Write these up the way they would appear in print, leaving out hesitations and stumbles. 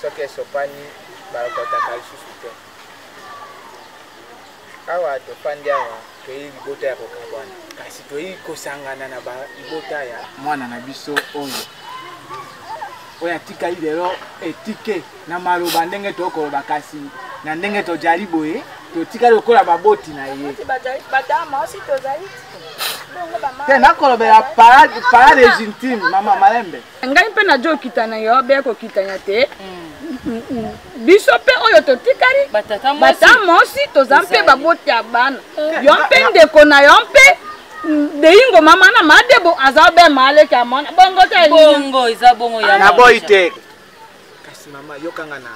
soki esopani balokotaka lisusu te. Awa tofandi awa toyi libota ya kokabwana kasi toyi kosangana na libota ya mwana na biso oyo oya tika lelo etike na maloba ndenge tokoloba kasi na ndenge tojali boye totika lokola baboti na ye te nakolobela parade intime mama Malembe ngai mpe na jo kitana yo be ko kitanya te biso pe oyo totikali bata mosi tozampe baboti ya bana yo mpe ndeko na yo mpe deyingo mama na madebo azabe male ka mona bongo ta bongo iza bongo ya na boite kasi mama yokanga na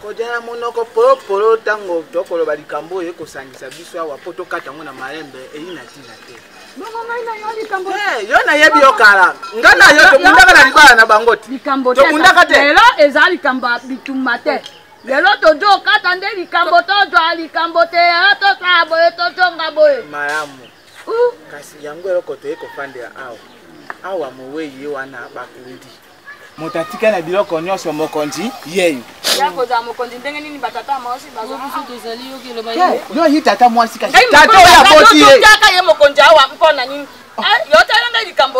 kodela monoko polo tango tokoloba likambo ye kosangisa biso awa poto kata ngona Malembe eyina tina te bongo ngai na yali kambo yo na yebi yokala ngana yo to mundaka na libala na bangoti likambo te lelo ezali kamba bitumba te lelo tojo kata nde likambo tojo likambo te to sabo to jonga boye malamu kasi yango eloko to ekofandela awa moweyi wana bakundi motatika na biloko nyonso mokonzi yeyo yako za mokonzi ndenge nini batata mosi bazo tozali yoki loba yo yi tata mwasi kasi tata ya boti ye tata ye mokonzi awa mpona nini yo tala ngai likambo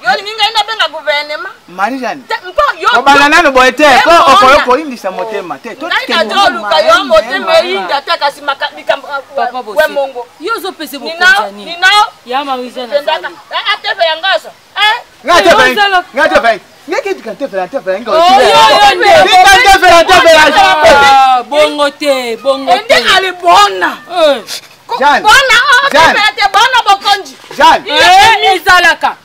yo ni ngai na benga gouvernement Marijane mpo yo obana nano boye te ko okolo indisa motema te to tike mo luka yo motema inda te kasi likambo we mongo yo zo pese bokonzi ni na ya marizana ateve yangaso ngate bai ngeke dikante fera ngo bongo te ende ali bona Jean bona bokonzi Jean mizalaka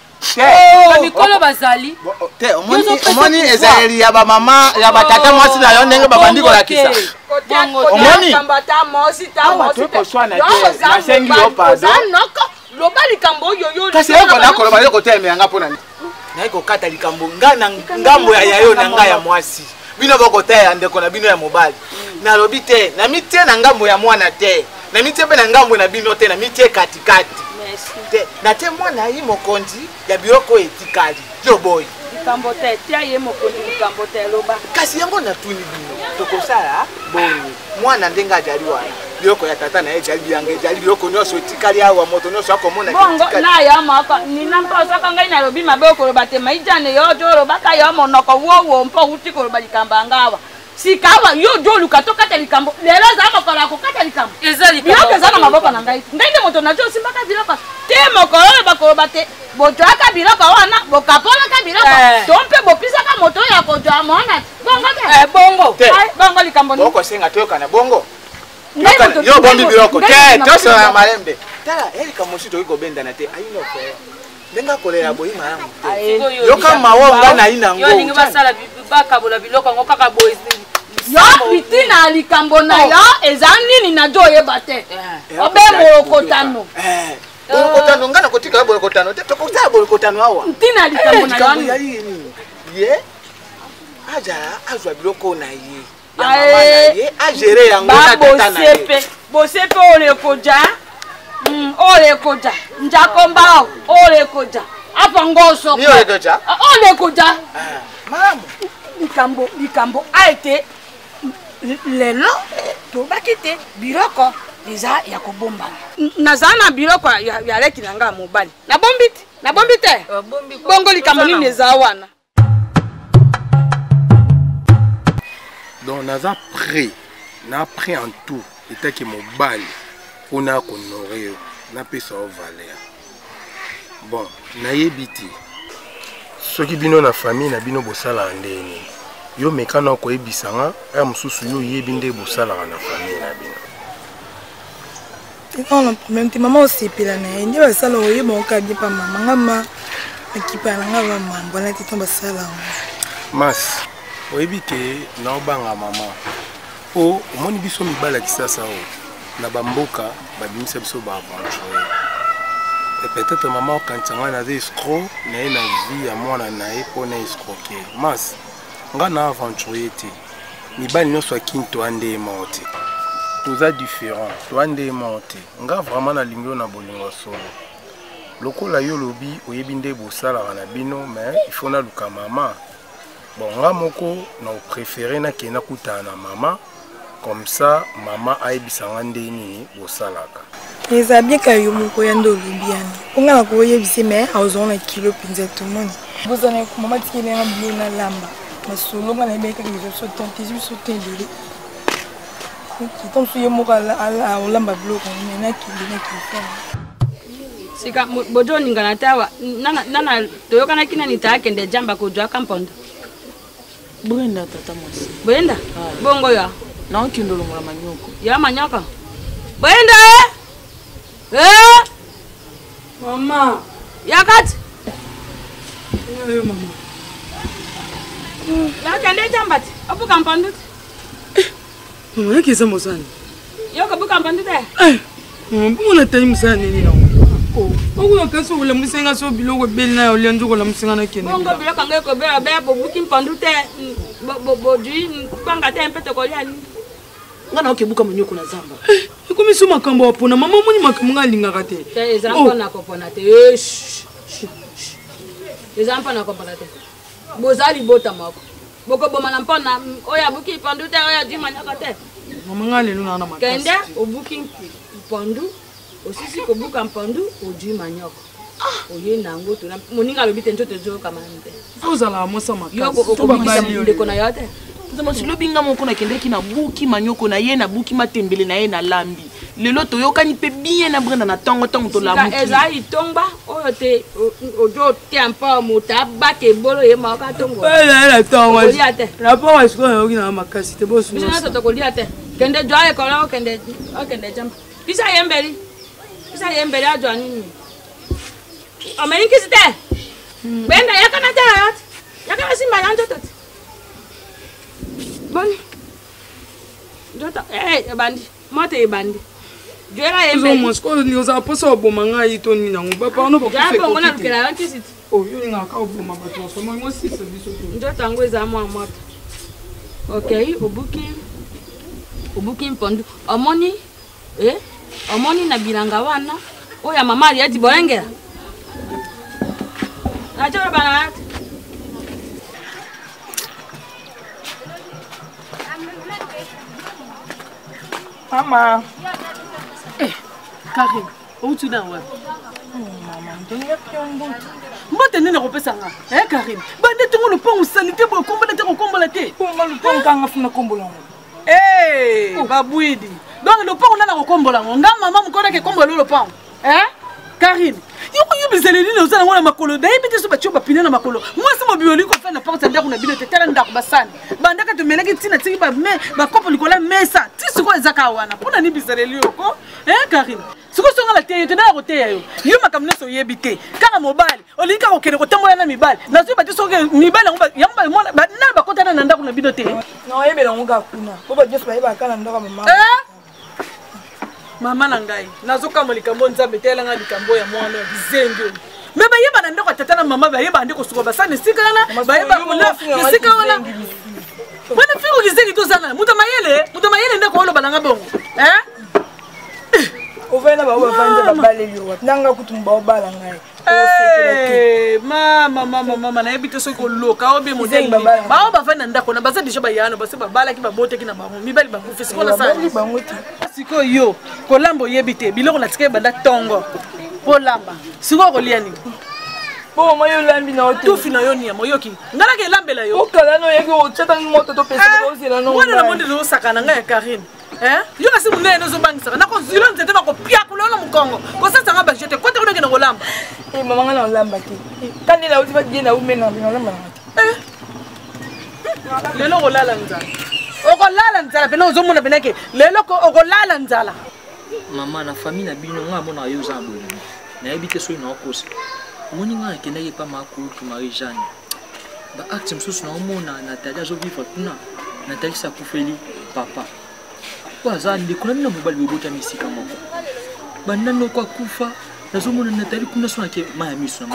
mikolo bazali te omoni ezali ya ba mama ya batata mwasi na yo ndenge babandi kolakisa omoni kambata mosi ta mosi to swana te masengi yo pardon loba likambo yo kasi yo kona koloba yo koteme yanga pona na iko kata likambo ngana ngambo ya yayo na nga ya mwasi bino bokota ya ndeko na bino ya mobali na lobi te na mitie na ngambo ya mwana te na mitie pe na ngambo na bino te na mitie katikati te na te mwana yi mokonzi ya biloko etikali yo boy likambo te tia ye mokonzi likambo te loba kasi yango na tuni bino tokosala bongo mwana ndenga ajali wana biloko ya tata na ye jali biyange jali biloko nyonso etikali awa moto nyonso akomona bongo na ya maka nina mposa ngai na lobi mabe okoloba te maijane yo joro baka yo monoko wo mpo uti koloba likamba ngawa sikawa yo jolu katokata likambo lelo za makola ko kata likambo ezali biloko za na maboko na ngai nde moto na jo simbaka biloko te mokolo bakoloba te botoaka biloko wana bokapola ka biloko tompe bopisa ka moto ya kojwa mona bongo te bongo likambo ni boko senga toyoka na bongo yo bombi biloko te toso ya Malembe tala elika moshito iko benda na te ayino fe ndenga kolela boyi malamu te yo kama wonga na ina ngo yo ningi basala bakabola biloko ngo kaka boyi yo bitina likambo na yo ezanini na jo yeba te obe molokotano bolokotano ngana kotika bolokotano te tokota bolokotano awa ntina likambo na yo ye aja azwa biloko na ye ya mama na ye agere yango na tata na ye bosepe ole koja njakomba ole koja apa ngoso ni ole koja ole koja mamu likambo a été lelo to bakite biloko déjà ya kobomba nazana biloko ya leki nanga mobali na bombite bongo likambo nini za wana donc naza prêt en tout etaki mobali mpona konore yo napesa o valeur bon nayebi te soki bino na famille na bino bosalaka ndeni yo mekana koyebisanga aya mosusu yo oyebi nde bosalaka na famille na bino eka na problème te mama osepela na ye nde basala oyeba okadi pa mama ngama ekipa na nga bamambo na te to basala mas oyebi ke naobanga mama po omoni biso mibala kisasa o na bamboka babimisa biso baaventure et peut-être maman okantisanga naza escroc na ye na vie ya mwana na ye mpona escroquer mas nga na aventurier te mibali nyonso akini toa nde emao te toza différent toa nde emao te nga vraiment nalingi yo na bolingo solo lokola yo lobi oyebi nde bosalaka na bino mais il faut naluka mama bon nga moko na préféré na kena kutana na mama comme ça mama ayebisanga nde nini bosalaka eza bien ka yo moko ya ndolo bien onga na ko yebise mais azona kilo pinza tout le monde bozana ko mama tikele na bien na lamba masolo nga na beka ke so tante je so tendele ki ton suye moko ala olamba bloko na kili na kifa sika bojo ningana tawa nana toyokana kina nitakende jamba kujwa kampondo Brenda tata mwasi. Brenda? Bongo ya? Na okindolo mwa manyoko. Ya manyoko? Brenda Mama. Ya kati? Yo mama. La kende jambati? Obu kampondo? Mama yake sema sana. Yo ko bu kampondo te? Mama na tayi musana nini na. Oku kaso wala musenga so biloko belna yo lenzo ko la musenga na kene. Bongo biloko ngeko be bo buki mpandu te bo ju panga te mpete ko liani. Ngana okebuka manyoko na zamba. Komi so makambo apona mama moni makambo ngalinga te. Te ezampo na kopona te. Ezampo na kopona te. Bozali bota mako. Boko boma na mpona oya buki mpandu te oya ju manyaka te. Mama ngale luna na makasi. Kende obuki mpandu osisi kobuka mpandu oju manyoko. Oye nango to moninga lobi tenjo tejo kamande. Ozala mosa makasi. Yoko okobisa ndeko na yote. Tama silobinga moko na kendeki na buki manyoko na ye na buki matembele na ye na lambi. Lelo to yokani pe bien na Brenda na tongo to la muki. Eza itomba oyo te ojo te ampa mota bake bolo ye maka tongo. La tongo. La po wa siko yoki na makasi te bosu. Nina to kolia te. Kende joye kola kende jamba. Bisa yembeli. Bisa yembeli ajo nini? Ameni kisite. Benda yakana tayat. Yakana simba yanjo tot. Boni. Jota bandi. Mote bandi. Joera yembeli. Zo mosko ni oza posa oboma nga ito ni nango. Papa no bako fe ko. Ngona kela yankisite. Oh, yo nga ka oboma bato so mo sisa biso to. Njota ngweza mwa moto. Okay, obuki mpondu. Omoni omoni na bilanga wana. Oya mama ali ati bolengera. Najora bana. Mama. Karim, où tu dans ouais? Maman, donne-moi pion. Mbote nene kopesa nga. Karim, bande tongo no pon sanité bo kombola te ko kombola te. Comment le pon kanga funa kombola? Babouidi. Donc le pon na ko kombola nga mama mukora ke kombola le pon. Karim, yo bizele ni no zana ngona makolo dai bite so bacho bapine na makolo. Moi c'est mo bioli ko fa na porte ndako na bino te tala ndako basani. Banda ka to meleki tina tiki ba me ba kopo likola mesa. Ti siko ezaka wana. Pona ni bizele li yoko. Karim. Siko songa la te te na ko te yo. Yo makamne so yebite. Kaka mobile. Olinka ko kene ko tambola na mibale. Na so ba ti so ke mibale yamba mona ba na ba kota na ndako na bino te. No yebela ngoka kuna. Ko ba just ba yeba kana ndako mama. Mama na ngai nazoka molikambo nzambe tela nga likambo ya mwana ya bizengo me ba yeba na ndeko tata na mama ba yeba ndeko suko basane sikana ba yeba kula sika wala bwana fiko kizengi to sana muta mayele ndeko wala balanga bongo ovena ba wavanja babale yo nanga kutumba obala ngai mama na yebite soko loka obe modeli ba bafana ndako na baza déjà ba yana ba se ba bala ki ba bote ki na ba mibali ba kufisi kola sana siko yo kolambo yebite biloko na tike banda tongo polamba siko kolia ni bo moyo lambi na otu tu fina yo ni ya moyoki ngala ke lambela yo okala no yeki o chata moto to pesa ko zila no wana na monde zo sakana nga ya Karine yo kasi munene no zo bangisa na ko zilo nzete na ko pia kulola mukongo ko sasa nga ba jete ko te ko na kolamba mama nga na lamba ki kandi la uti ba jena umena na lamba lelo kolala nzala okolala nzala pena ozomona penake lelo ko okolala nzala mama na famille na bino nga mona yo za bo na yebite so ina okosa moni nga kenda ye pa makulu ki Marie Jeanne ba acte msusu na omona Natalia zo vivre kuna Natalia sa kufeli papa kwa zandi kuna mina mobali bobota misika moko banano kwa kufa nazomona Natalia kuna so na ke maya miso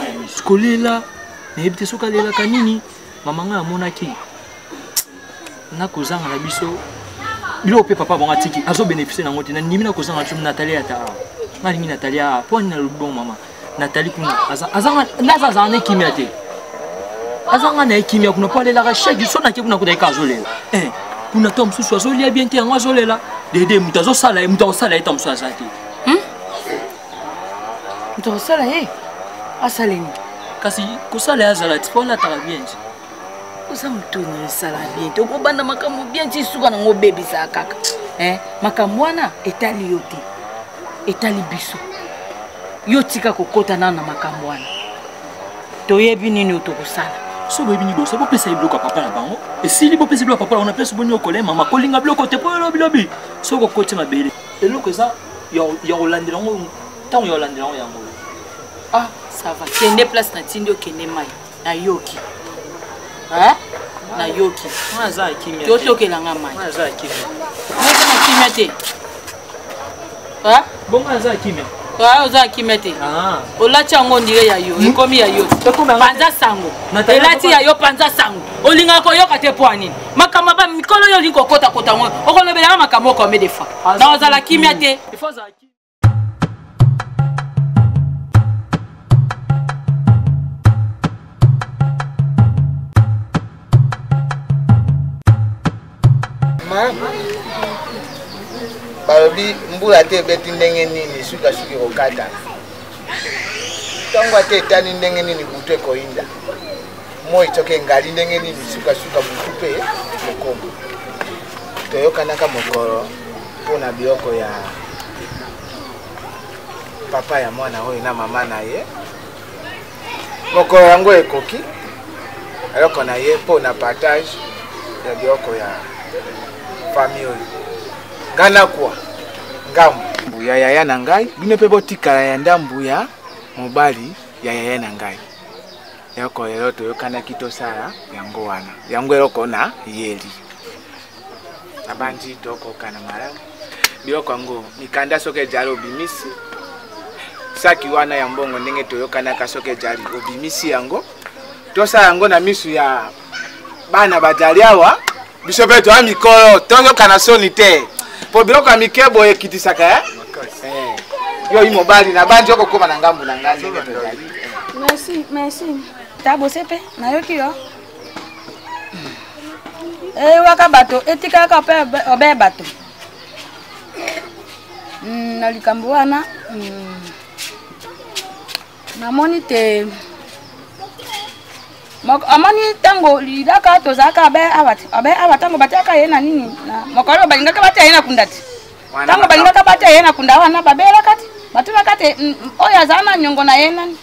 kolela na yebite so kalela kanini mama nga amona ki na kozanga na biso bilo pe papa bonga tiki azo bénéficier na ngoti na ndimi na kozanga tu Natalia ta na lingi Natalia po ni na lubon mama Natalia kuna azanga naza zane kimia te azanga na ekimia kuna pale la shege so na ke kuna kudaika azolela kuna to msusu azolia bien te yango azolela dede mutazo sala eta msusu azati mutazo sala asaleni kasi kusala yazala tifona tala bien oza mutuni sala bien te okobanda makambo bien ti suka nango bebisa kaka makambo wana etali yo te etali biso yo tika kokota nana makambo wana toyebi nini otokosala so boyebi ni boso bopesa biloko ya papa na bango esili bopesa biloko ya papa na place boni okolema makolinga biloko te po lobi so kokoti mabele eloko eza ya kolandela yango ntango ya kolandela yango yango ça va kende place na tindi okende mai na yoki na yoki aza kimia totokelanga mai aza kimia na kimia te bongo aza kimia oza kimia te olati yango ndire ya yo ekomi ya yo panza sango elati ya yo panza sango olingaka koyoka te po nini makambo ba mikolo yo olingi kokota ngo okolobelanga makambo okome defa na ozala kimia te balobi mbula te ebeti ndenge nini suka suki kokata ntango ate etani ndenge nini butu ekoyinda moi toke engali ndenge nini suka butu mpe mokombo toyokanaka mokolo mpona biloko ya papa ya mwana oyo na mama na ye mokolo yango ekoki eloko na ye mpona partage ya biloko ya famille oyo ngana kwa ngambu ya yaya na ngai bino mpe botikala ya ndambu ya mobali ya yaya na ngai eloko lelo toyokanaki tosala yango wana yango eloko na yeli abandi tokokana malamu biloko yango mikanda soki ejali obimisi saki wana ya mbongo ndenge toyokanaka soki ejali obimisi yango tosala yango na misu ya bana bajali awa biso mpe toya mikolo tozokana soni te po biloko ya mike boye ekitisaka yo yi mobali na bandi okokoma na ngambu na ngai ndenge tozali merci tabose mpe nayoki yo waka bato etikaka mpe obe bato na likambo wana namoni te amoni tango lidaka tozaka abe tango bataka ye na nini na mokolo balingaka bata ye na kundati tango balingaka bata ye na kunda wana babela kati batuna kati oyo azana nyongo na ye nani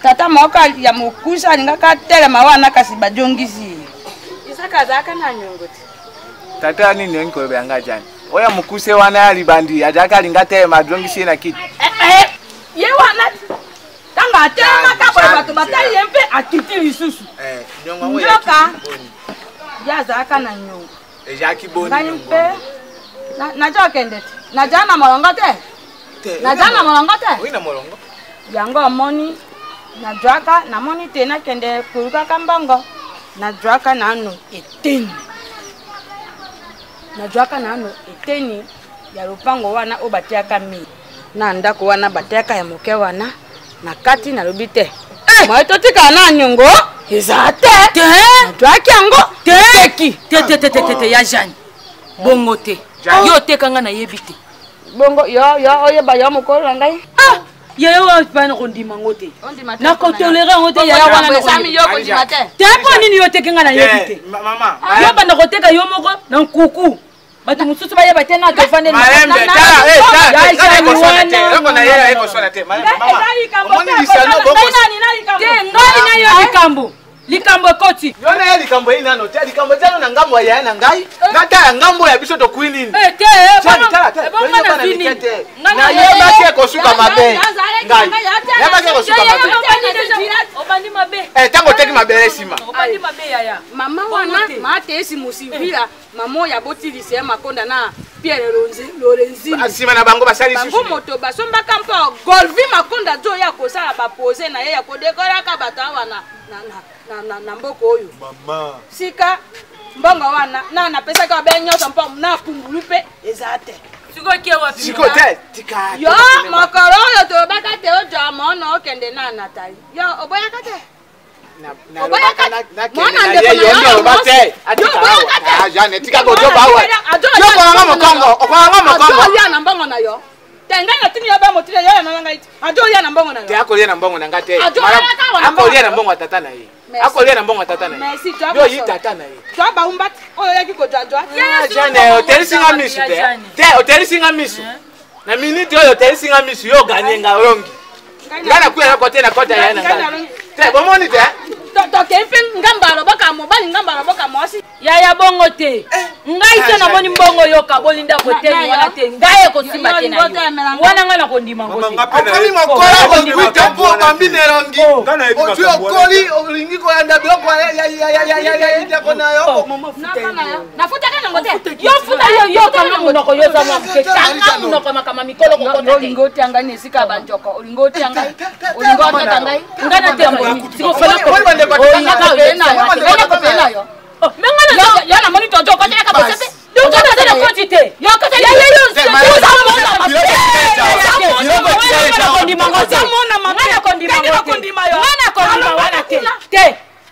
tata moka ya mokusa alingaka telema wana kasi bajongisi isaka zaka na nyongo ti tata nini nko yanga jani oya mukuse wana ya libandi ajaka alinga telema jongisi na kiti ye wana tanga atema kakwa bato batali yempe atiti lisusu nyoka yazaka na nyongo ejaki boni ngayimpe na jokende na jana molongo te na jana molongo te wina molongo yango moni na draka na moni te na kende kuruka kambongo na draka na anu eteni na draka na anu eteni ya lupango wana obatiaka mi na ndako wana batiaka ya moke wana na kati na lobite moi totika na nyongo ezate na draka yango teki te ya jani bongo te yo tekanga na yebite bongo yo oyeba yo mokolo ngai yeyo bana kondima ngote na ko tolera ngote ya wana na sami yo kondima te tepo nini yo tekenga na yebite mama yo bana ko teka yo moko na nkuku batu mususu bayeba te na tofande na likambo ekoti yona ya likambo ina nano te likambo jano na ngambo ya na ngai ngata ya ngambo ya biso to kwinini te bonga na vini na yeba ke kosuka mabe ngai yeba ke kosuka mabe obandi mabe tango teki mabe sima obandi mabe yaya mama wana mate esi musivira mama ya botilise makonda na Pierre Lorenzi asima na bango basali susu bango moto basombaka mpo golvi makonda jo ya kosala ba poser na ye ya kodekora ka batawa na mboko oyo mama sika mbongo wana na pesa ka be nyoso mpo na pumbulu pe ezate siko te tika yo makoro yo to baka te ojo amono okende na Natali yo oboya kate na minute oyo terisinga misu yo ganye nga rongi ngana kuya kote na kota ya na te bomoni te to kempe ngamba roboka mobali ngamba roboka mosi ya bongo te ngai te na moni mbongo yo ka bolinda kote ngwana te ngai ko simba te na ngwana ngana ko ndima ngoti akoni mokola ko kuita po mambine rongi ngana ebi ko koli olingi ko anda bloko ya kona yo na futa kana ngote yo futa yo kama munoko yo za mwa kanga munoko makama mikolo ko kote olingoti angani sika banjoko olingoti angai olingoti angai ngana te siko fala ko yana moni to joko tena kabisa ndio tena kotite yo kote ya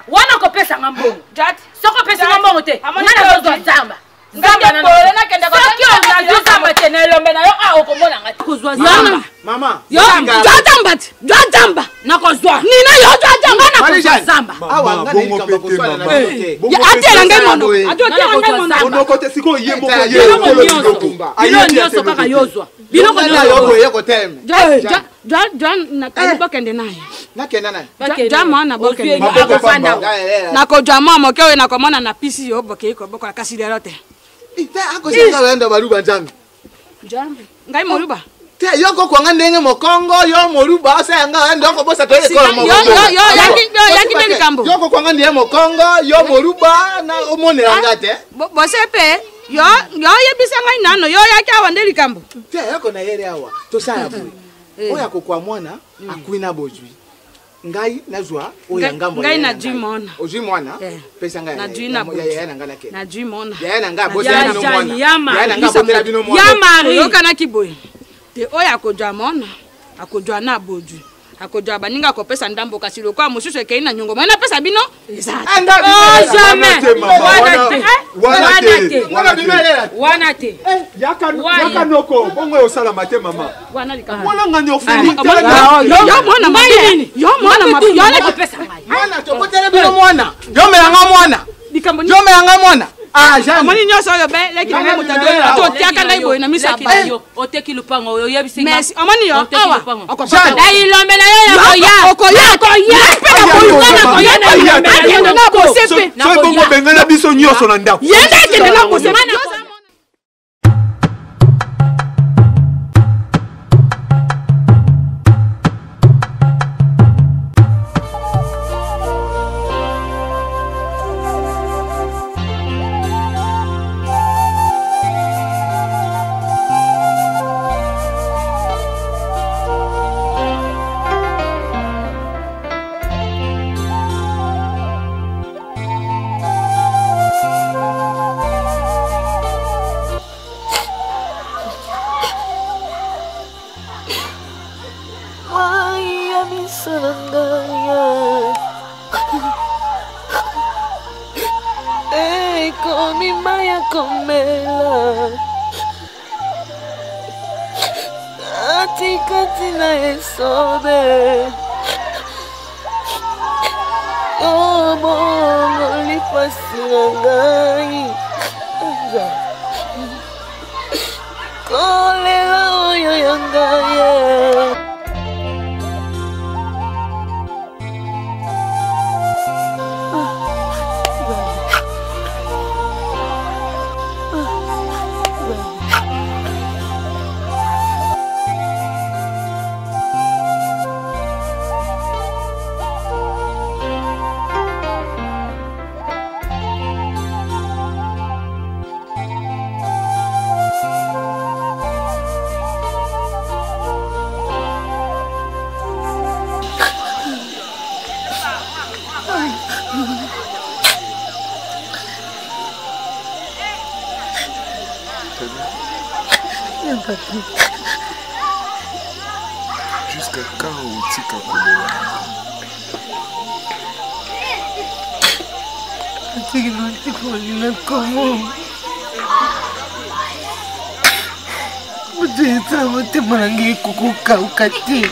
wana kopesa ngambongo soko pesa ngambongo te ngana zo zamba ngamba na kenda ko na zamba te na lombe na yo a okomona ngati kuzwa zamba mama yo jamba na kozwa nina yo jamba na kozwa zamba awa ngani kamba kuswala na bote atela ngai mono atela ngai mono ono kote siko yembo ko bilo nyoso kaka yozwa bilo ko yo yeko tem John na kalibo kende naye nakenda naye jama na bokende na ko jama mo kewe na ko mona na pisi yo boke ko bokola kasilero te ite akosenga wenda baluba njambi ngai moruba te yoko kwa ndenge mokongo yo moruba asa nga ndoko bosa toye ko mokongo yo yaki beli kambo yoko kwa ndenge mokongo yo moruba na omone ngate bosepe yo yebisa ngai nano yo yaki awandeli kambo te yoko na yere awa to saya bwe oya ko kwa mwana akwina bojui ngai nazwa oya ngambo ngai na jimona oji mwana pesa ngai na jina ya na ngana ke na jimona ya na nga bosa bino mwana ya na nga bosa bino mwana ya mari yo kana kiboye te oya ko jamona akojwa na boju akojwa baninga ko pesa ndambo kasi lokwa mususu ekei na nyongo mwana pesa bino anda wana te yaka noko bongo yo sala mate mama wana likama wala ngani ofeli yo mwana mabini yo mwana mabini yo na pesa mwana tokotele bino mwana yo melanga mwana likambo yo melanga mwana jamais moni nyoso yo be leki na mutado to tiaka ngai boy na misaba oteki lupango oyo yebisinga merci omoni yo awa okopata dai lombe na yo ya okoya pena boy na bosepe so bongo bengana biso nyoso na ndako yenda kende na bosepe Jusqu'à quand on tika kolela comment Muteta mutema nange kukuka te.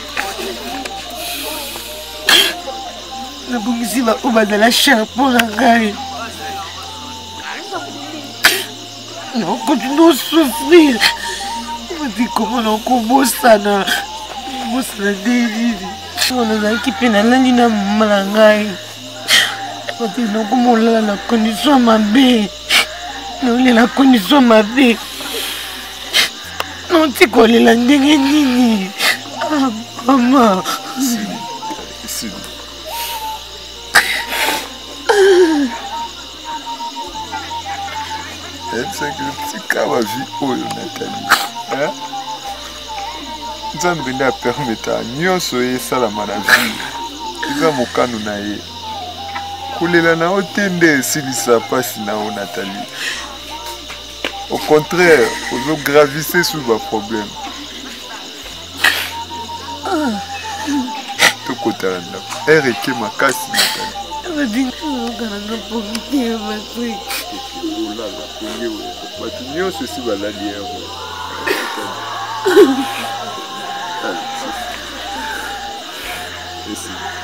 Na bungisi ba ubadala chapeau na ngai. Non, continue à souffrir. On me dit comment on commence à na délit. On a qui peine à l'anina malangai. On dit non comment la condition ma bé. Non, la condition ma bé. Non, tu connais la nini. Ah, maman. Si. C'est que le petit cas va vivre, Nathalie. Hein? Nzambe nde apermeta nyonso esalama na vie eza mokano na ye kolela na yo te nde esilisa mpasi na yo Nathalie. Au contraire ozogravise sur baproblème tokotala ndako ere eke makasi Nathalie. Bato nyonso esi balali ero Allez, c'est ça.